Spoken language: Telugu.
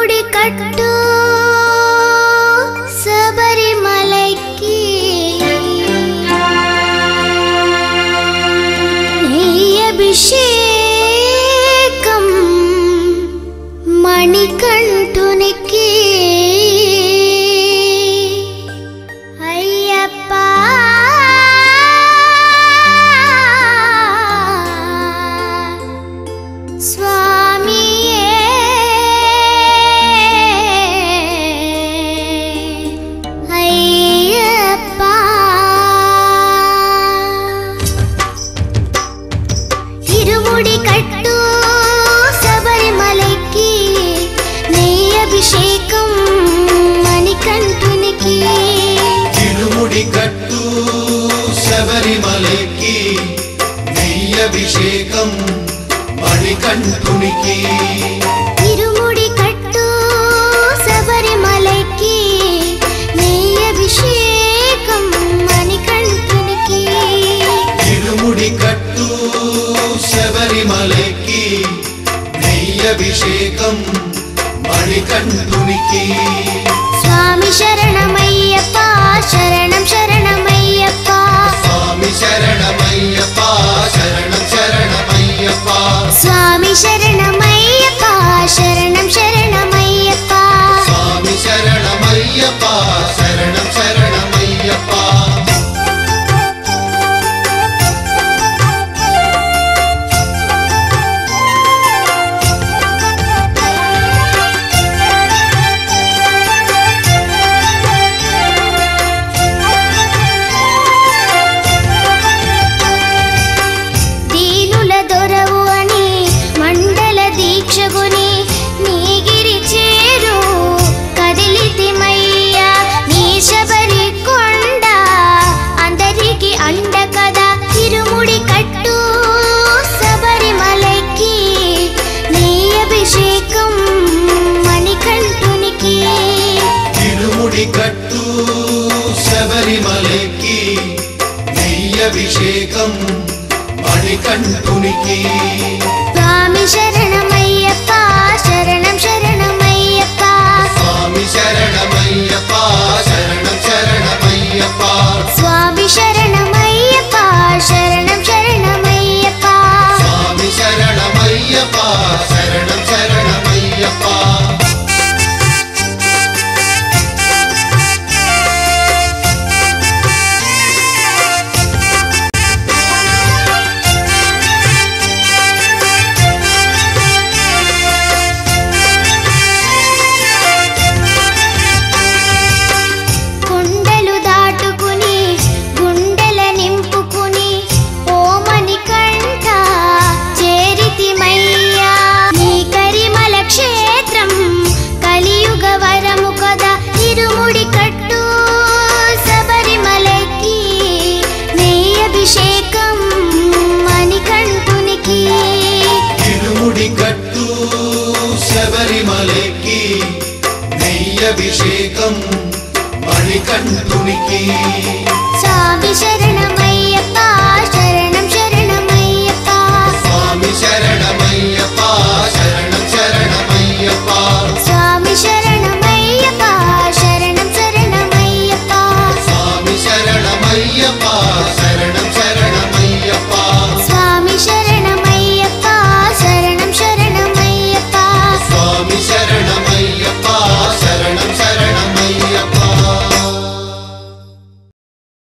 ఇరుముడి కట్టు శబరిమలైకి నెయ్యభిషేకం మణికంఠునికి అయ్యప్ప స్వామియే అయ్యప్ప ఇరుముడి కట్టు శబరిమలైకి నెయ్యభిషేకం మణికంఠునికి ఇరుముడి కట్టు శబరిమలైకి నెయ్యభిషేకం మణికంఠునికి ఇరుముడి కట్టు శబరిమలైకి నెయ్యభిషేకం మణికంఠునికి ఇరుముడి కట్టు శబరిమలైకి నెయ్యభిషేకం మణికంఠునికి స్వామి శరణమయ్యప్ప శరణం శరణమయ్యప్ప స్వామి శరణమయ్యప్ప శరణం శరణమయ్యప్ప స్వామి శరణమయ్యప్ప శరణం శరణమయ్యప్ప స్వామి శరణమయ్యప్ప శరణం శరణమయ్యప్ప దీనుల దొరవు అని మండల దీక్షగుని నీగిరి చేరు కదిలితిమయ్యా నీ శబరి కొండ అందరికి అండ కదా ఇరుముడి కట్టు శబరిమలైకి నెయ్యభిషేకం మణికంఠునికి ఇరుముడి కట్టు శబరిమలైకి నెయ్యభిషేకం మణికంఠునికి స్వామి శరణమయ్యప్ప శరణం శరణమయ్యప్ప స్వామి శరణమయ్యప్ప శరణం శరణమయ్యప్ప స్వామి శరణమయ్యప్ప శరణం శరణమయ్యప్ప స్వామి శరణమయ్యప్ప శరణం శరణమయ్యప్ప కొండలు దాటుకుని గుండెల నింపుకుని ఓ మణికంఠ చేరితిమయ్యా నీ కరిమల క్షేత్రం కలియుగ వరము కదా ఇరుముడి కట్టు శబరిమలైకి నెయ్యభిషేకం మణికంఠునికి ఇరుముడి కట్టు శబరిమలైకి నెయ్యభిషేకం మణికంఠునికి స్వామి శరణమయ్యప్ప